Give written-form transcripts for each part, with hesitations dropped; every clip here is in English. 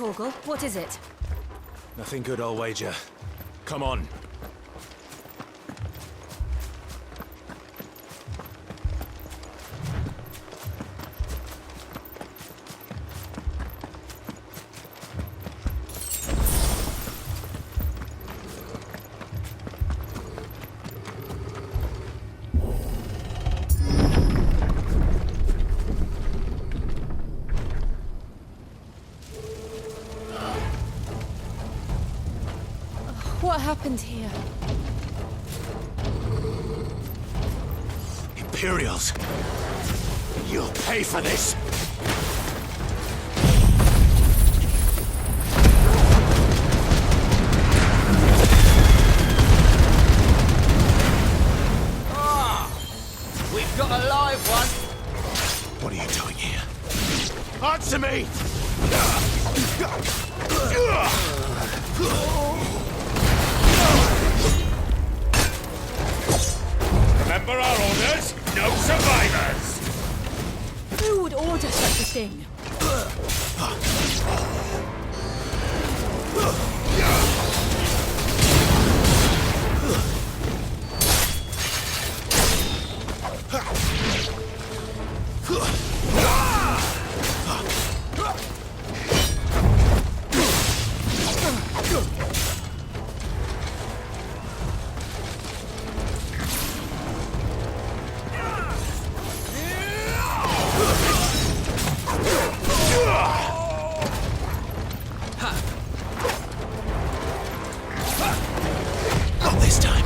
Torgal. What is it? Nothing good, I'll wager. Come on. What happened here? Imperials! You'll pay for this! We've got a live one! What are you doing here? Answer me! Remember our orders? No survivors! Who would order such a thing? Not this time.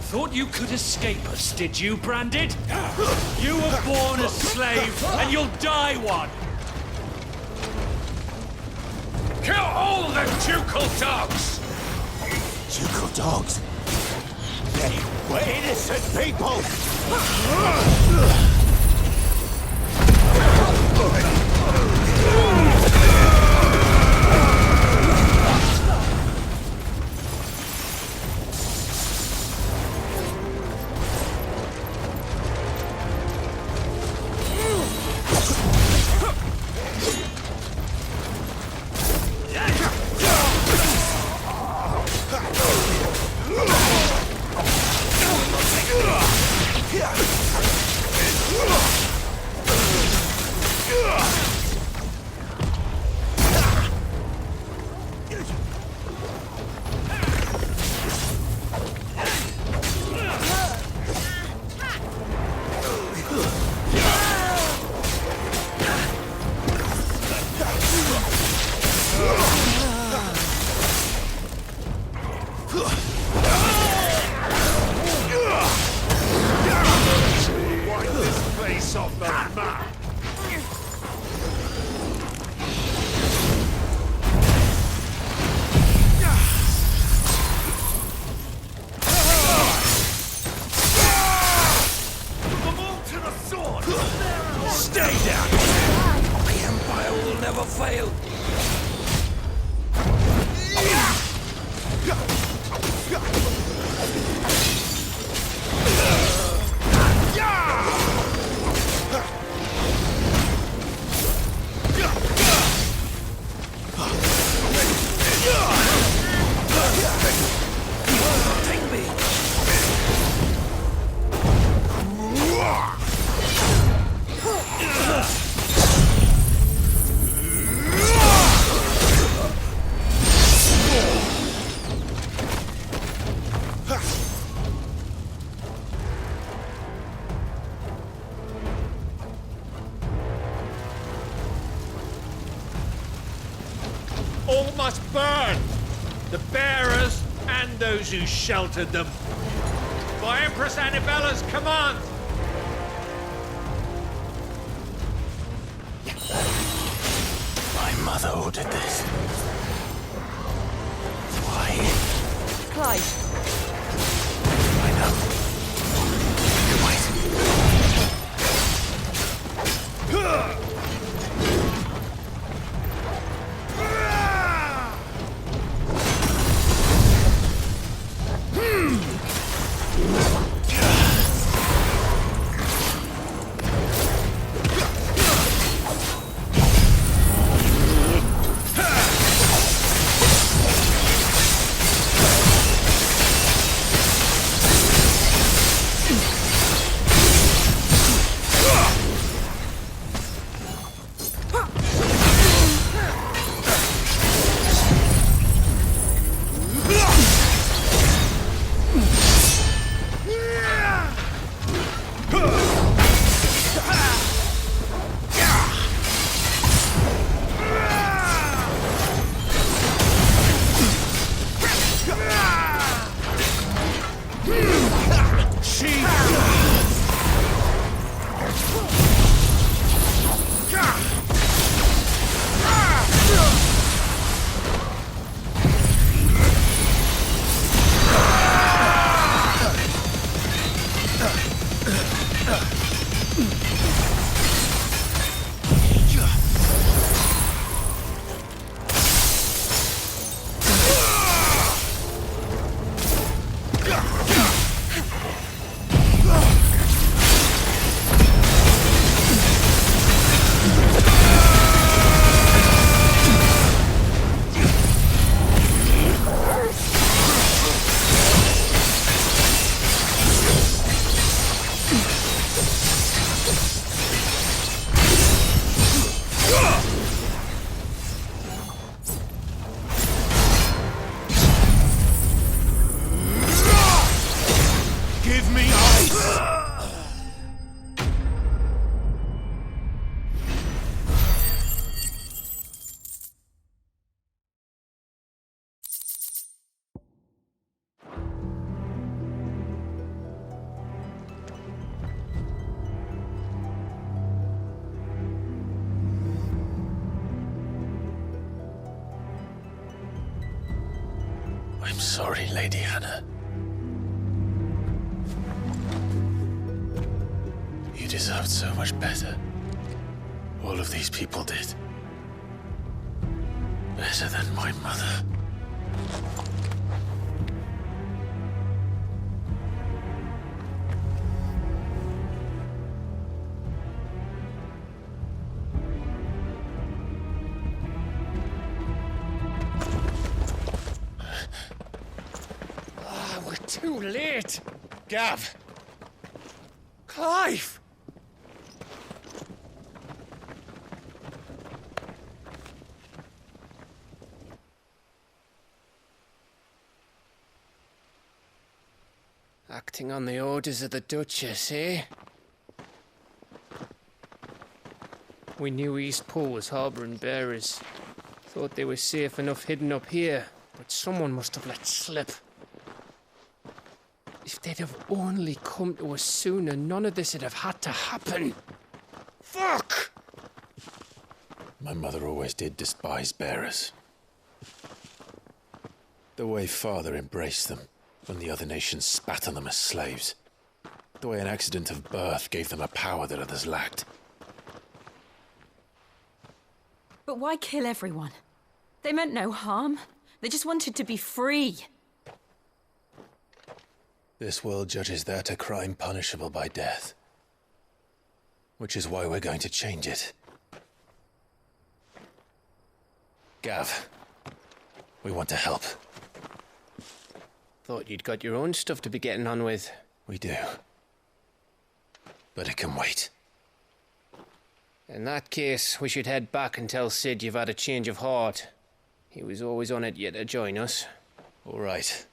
Thought you could escape us, did you, Branded? You were born a slave, and you'll die one! Kill all the ducal dogs! Ducal dogs? They were innocent people! Wipe this place off the map! Put them all to the sword! Stay down! The Empire will never fail! Take me! All must burn! The bearers and those who sheltered them. By Empress Annabella's command! My mother ordered this. Why? Clive, I know. Wait. I'm sorry, Lady Hannah. You deserved so much better. All of these people did. Better than my mother. Too late! Gav! Clive! Acting on the orders of the Duchess, eh? We knew Eastpool was harbouring bearers. Thought they were safe enough hidden up here, but someone must have let slip. If they'd have only come to us sooner, none of this would have had to happen. Fuck! My mother always did despise bearers. The way Father embraced them when the other nations spat on them as slaves. The way an accident of birth gave them a power that others lacked. but why kill everyone? They meant no harm. They just wanted to be free. This world judges that a crime punishable by death. Which is why we're going to change it. Gav, we want to help. Thought you'd got your own stuff to be getting on with. We do. But it can wait. In that case, we should head back and tell Sid you've had a change of heart. He was always on it yet to join us. All right.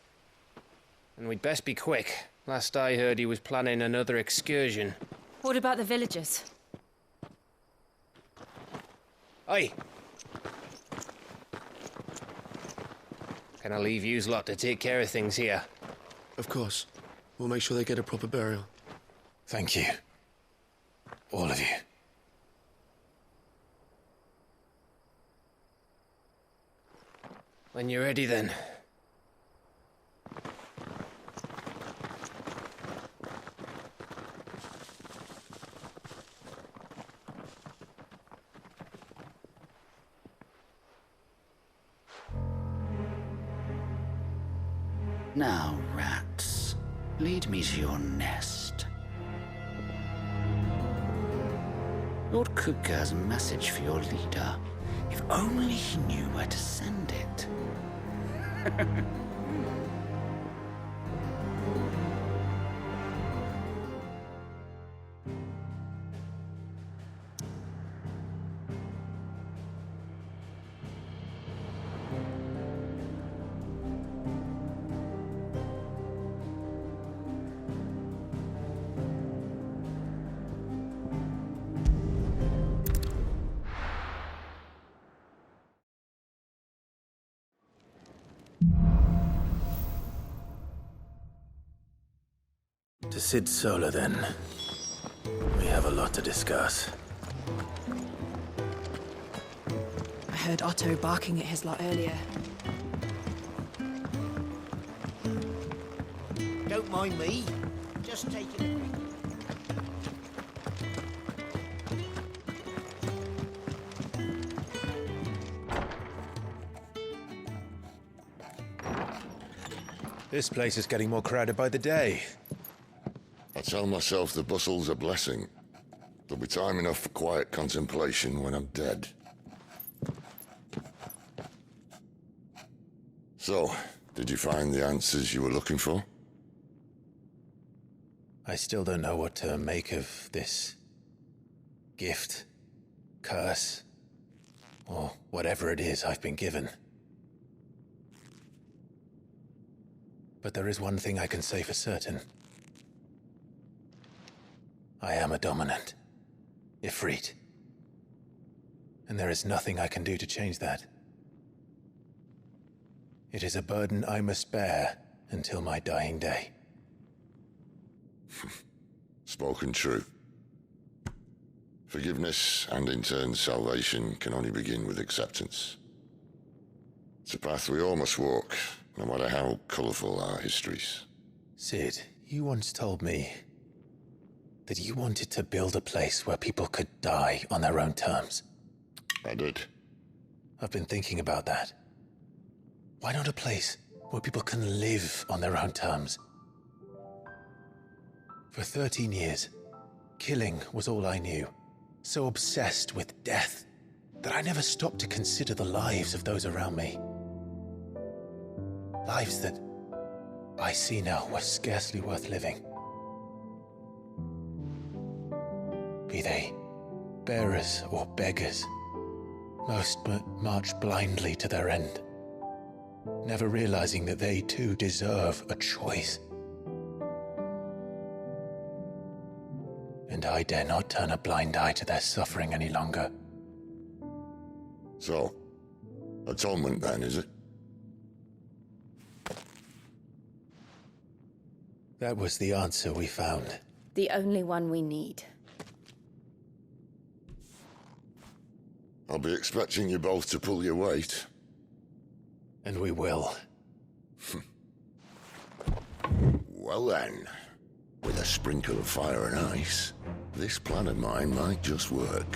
And we'd best be quick. Last I heard, he was planning another excursion. What about the villagers? Aye. Can I leave yous lot to take care of things here? Of course. We'll make sure they get a proper burial. Thank you. All of you. When you're ready, then. Now, rats, lead me to your nest. Lord Kuka has a message for your leader. If only he knew where to send it. To Sid Solar, then. We have a lot to discuss. I heard Otto barking at his lot earlier. Don't mind me. Just taking a quick... This place is getting more crowded by the day. I tell myself the bustle's a blessing. There'll be time enough for quiet contemplation when I'm dead. So, did you find the answers you were looking for? I still don't know what to make of this gift, curse, or whatever it is I've been given. But there is one thing I can say for certain. I am a dominant, Ifrit. And there is nothing I can do to change that. It is a burden I must bear until my dying day. Spoken true. Forgiveness and in turn salvation can only begin with acceptance. It's a path we all must walk, no matter how colourful our histories. Sid, you once told me that you wanted to build a place where people could die on their own terms. I did. I've been thinking about that. Why not a place where people can live on their own terms? For 13 years, killing was all I knew. So obsessed with death that I never stopped to consider the lives of those around me. Lives that I see now were scarcely worth living. Be they bearers or beggars, most march blindly to their end, never realizing that they too deserve a choice. And I dare not turn a blind eye to their suffering any longer. So, atonement then, is it? That was the answer we found. The only one we need. I'll be expecting you both to pull your weight. And we will. Well then, with a sprinkle of fire and ice, this plan of mine might just work.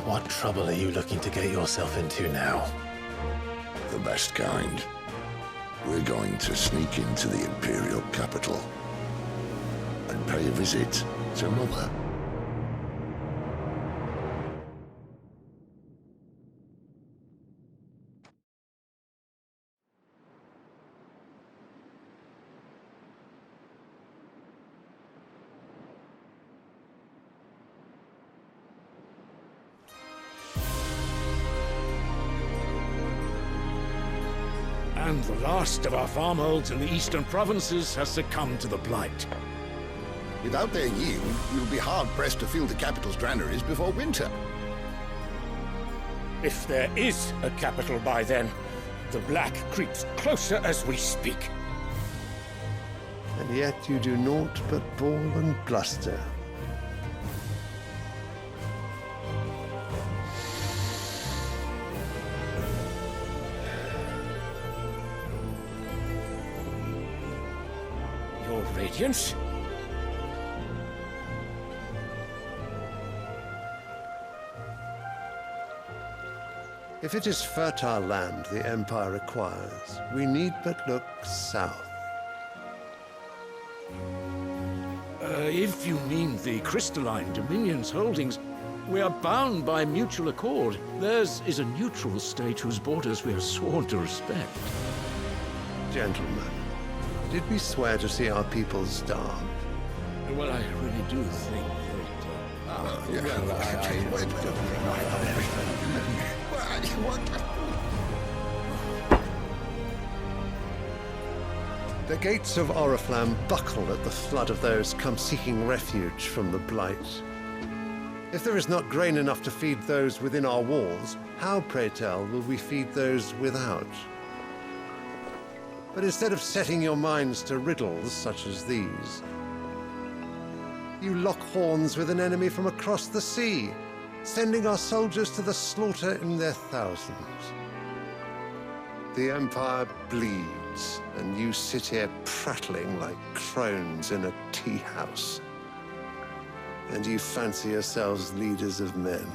What trouble are you looking to get yourself into now? The best kind. We're going to sneak into the Imperial capital and pay a visit to Mother. And the last of our farmholds in the eastern provinces has succumbed to the blight. Without their yield, you'll be hard-pressed to fill the capital's granaries before winter. If there is a capital by then, the Black creeps closer as we speak. And yet you do naught but bawl and bluster. Your Radiance? If it is fertile land the Empire requires, we need but look south. If you mean the crystalline Dominion's holdings, we are bound by mutual accord. Theirs is a neutral state whose borders we are sworn to respect. Gentlemen, did we swear to see our people starve? Well, I really do think The gates of Oriflamme buckle at the flood of those come seeking refuge from the Blight. If there is not grain enough to feed those within our walls, how, pray tell, will we feed those without? But instead of setting your minds to riddles such as these, you lock horns with an enemy from across the sea, sending our soldiers to the slaughter in their thousands. The Empire bleeds, and you sit here prattling like crones in a tea house. And you fancy yourselves leaders of men.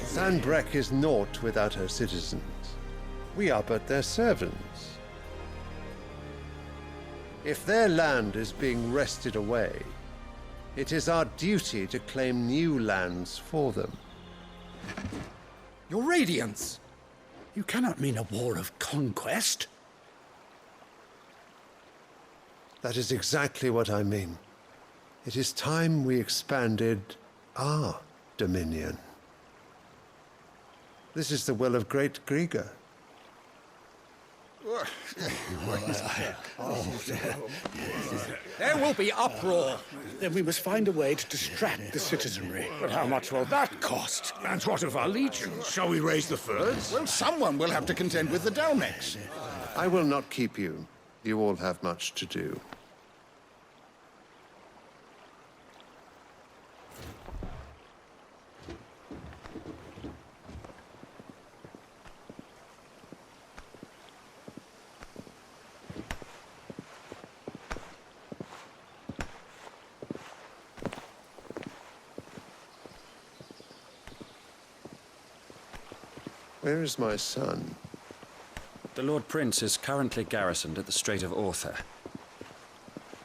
Sanbreque is naught without her citizens. We are but their servants. If their land is being wrested away, it is our duty to claim new lands for them. Your Radiance! You cannot mean a war of conquest. That is exactly what I mean. It is time we expanded our dominion. This is the will of great Grieger. There will be uproar. Then we must find a way to distract the citizenry. But how much will that cost? And what of our legions? Shall we raise the furs? Well, someone will have to contend with the Dalmex. I will not keep you. You all have much to do. Where is my son? The Lord Prince is currently garrisoned at the Strait of Arthur.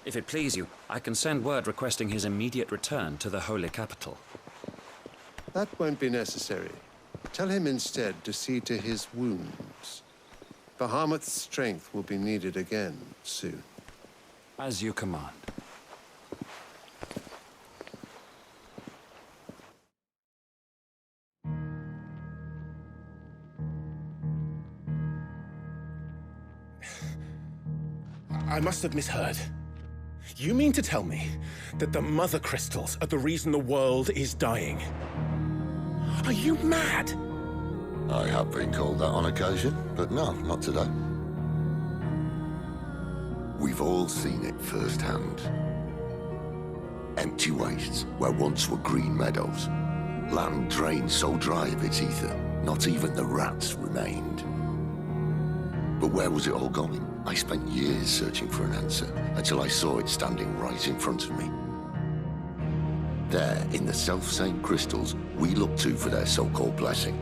If it please you, I can send word requesting his immediate return to the Holy Capital. That won't be necessary. Tell him instead to see to his wounds. Bahamut's strength will be needed again soon. As you command. I must have misheard. You mean to tell me that the Mother Crystals are the reason the world is dying? Are you mad? I have been called that on occasion, but no, not today. We've all seen it firsthand. Empty wastes where once were green meadows. Land drained so dry of its ether, not even the rats remained. But where was it all going? I spent years searching for an answer, until I saw it standing right in front of me. There, in the self-same crystals we look to for their so-called blessing.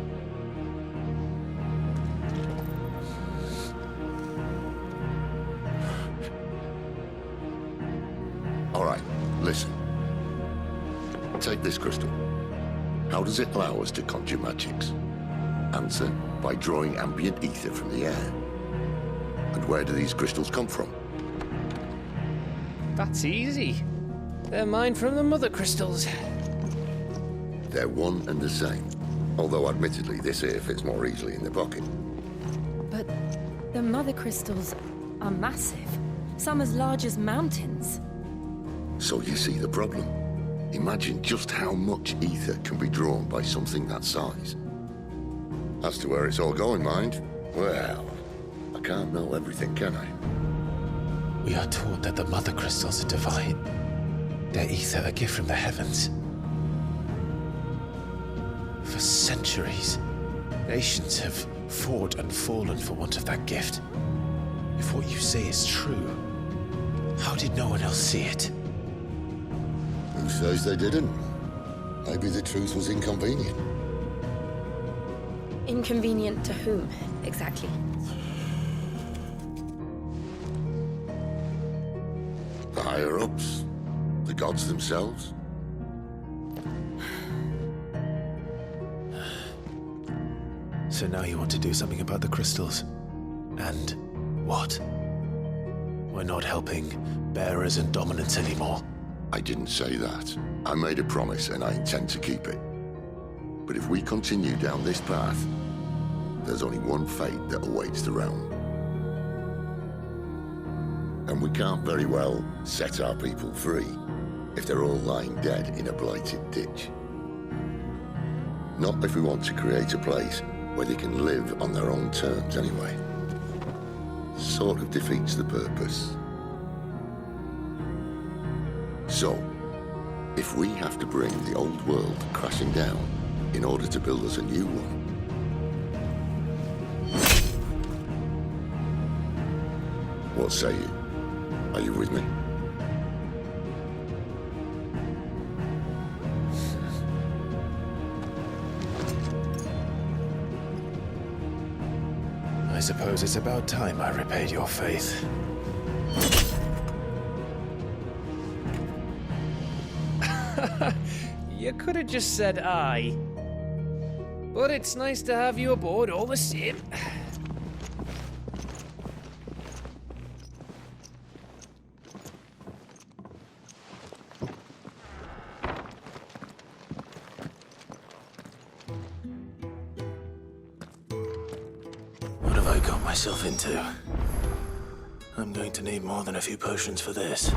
All right, listen. Take this crystal. How does it allow us to conjure magics? Answer, by drawing ambient ether from the air. And where do these crystals come from? That's easy. They're mined from the Mother Crystals. They're one and the same. Although admittedly this here fits more easily in the pocket. But the Mother Crystals are massive. Some as large as mountains. So you see the problem. Imagine just how much ether can be drawn by something that size. As to where it's all going, mind, well, I can't know everything, can I? We are taught that the mother crystals are divine. Their ether a gift from the heavens. For centuries, nations have fought and fallen for want of that gift. If what you say is true, how did no one else see it? Who says they didn't? Maybe the truth was inconvenient. Inconvenient to whom, exactly? The higher-ups? The gods themselves? So now you want to do something about the crystals. And what? We're not helping bearers and dominants anymore. I didn't say that. I made a promise and I intend to keep it. But if we continue down this path, there's only one fate that awaits the realm. And we can't very well set our people free if they're all lying dead in a blighted ditch. Not if we want to create a place where they can live on their own terms anyway. Sort of defeats the purpose. So, if we have to bring the old world crashing down in order to build us a new one, what say you? Are you with me? I suppose it's about time I repaid your faith. You could have just said aye. But it's nice to have you aboard all the same. What have I got myself into? I'm going to need more than a few potions for this.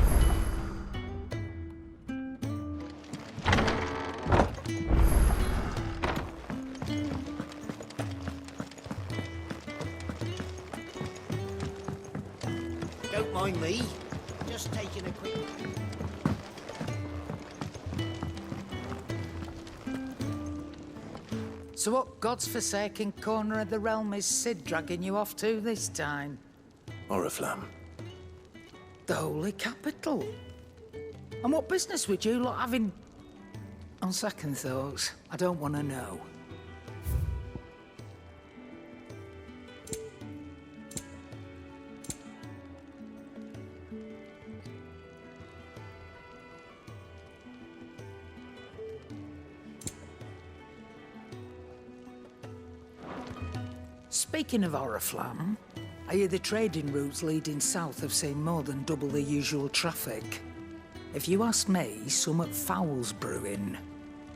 Don't mind me. Just taking a quick... So what God's forsaken corner of the realm is Sid dragging you off to this time? Oriflamme. The holy capital. And what business would you lot have in... On second thoughts, I don't want to know. Speaking of Oriflamme, I hear the trading routes leading south have seen more than double the usual traffic. If you ask me, somewhat foul's brewing,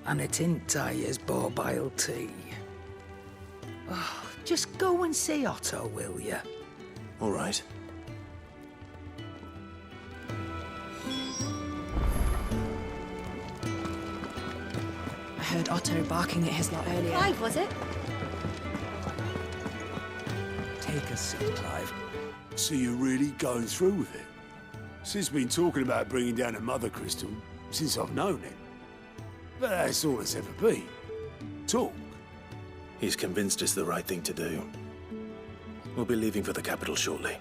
and it ain't as borbile tea. Oh, just go and see Otto, will you? All right. I heard Otto barking at his lot earlier. Clive, was it? Take a seat, Clive. So you're really going through with it? Sid's been talking about bringing down a mother crystal since I've known it. But that's all it's ever been. Talk. He's convinced it's the right thing to do. We'll be leaving for the capital shortly.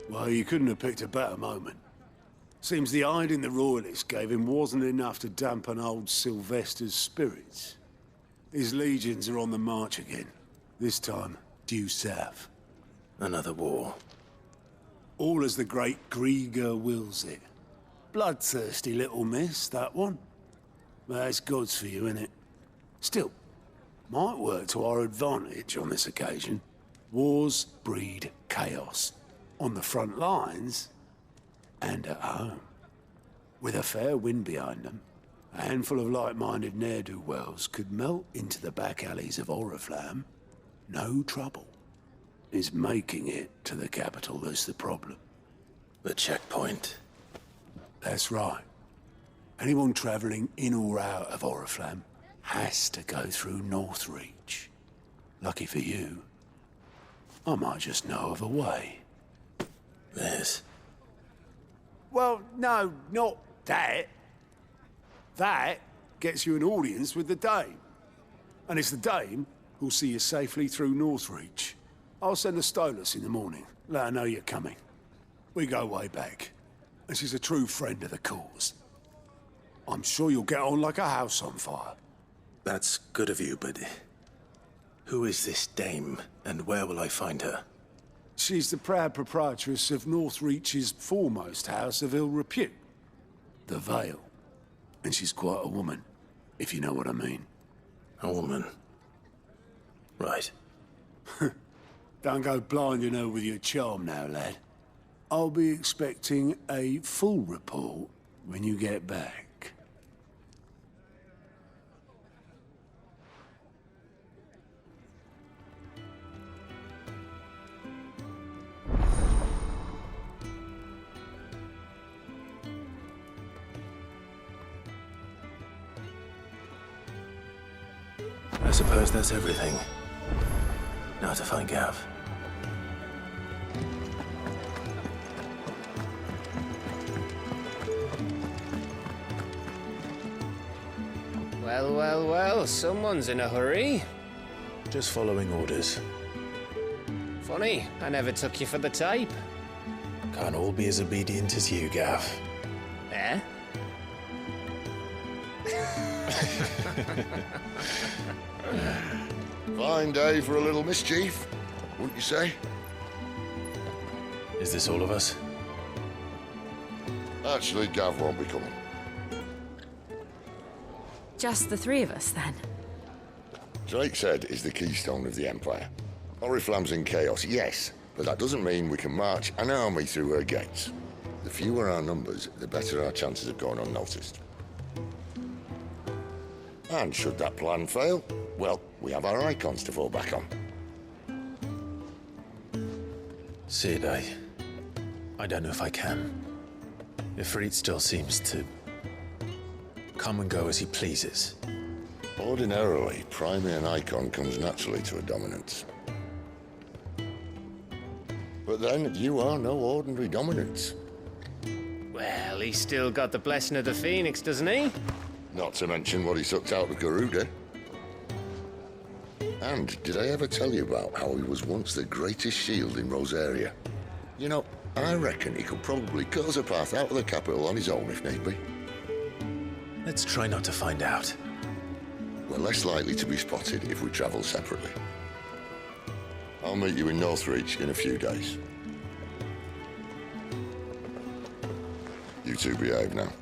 Well, you couldn't have picked a better moment. Seems the hiding the royalists gave him wasn't enough to dampen old Sylvester's spirits. His legions are on the march again. This time, due south. Another war. All as the great Grieger wills it. Bloodthirsty little miss, that one. But that's God's for you, innit? Still, might work to our advantage on this occasion. Wars breed chaos. On the front lines, and at home. With a fair wind behind them, a handful of like-minded ne'er-do-wells could melt into the back alleys of Oriflamme. No trouble. It's making it to the capital that's the problem. The checkpoint. That's right. Anyone travelling in or out of Oriflamme has to go through Northreach. Lucky for you, I might just know of a way. Yes. Well, no, not that. That gets you an audience with the Dame. And it's the Dame who'll see you safely through Northreach. I'll send the Stolas in the morning, let her know you're coming. We go way back, and she's a true friend of the cause. I'm sure you'll get on like a house on fire. That's good of you, but who is this dame, and where will I find her? She's the proud proprietress of Northreach's foremost house of ill repute, the Vale. And she's quite a woman, if you know what I mean. A woman? Right. Don't go blinding her with your charm now, lad. I'll be expecting a full report when you get back. I suppose that's everything. Now to find Gav. Well, well, well, someone's in a hurry. Just following orders. Funny, I never took you for the type. Can't all be as obedient as you, Gav. Eh? Fine day for a little mischief, wouldn't you say? Is this all of us? Actually, Gav won't be coming. Just the three of us, then? Drake's Head is the keystone of the Empire. Oriflamme's in chaos, yes, but that doesn't mean we can march an army through her gates. The fewer our numbers, the better our chances of going unnoticed. And should that plan fail, well, we have our icons to fall back on. Sid, I don't know if I can. Ifrit still seems to come and go as he pleases. Ordinarily, priming an icon comes naturally to a dominance. But then, you are no ordinary dominance. Well, he's still got the blessing of the Phoenix, doesn't he? Not to mention what he sucked out of Garuda. And did I ever tell you about how he was once the greatest shield in Rosaria? You know, I reckon he could probably cut us a path out of the capital on his own if need be. Let's try not to find out. We're less likely to be spotted if we travel separately. I'll meet you in Northreach in a few days. You two behave now.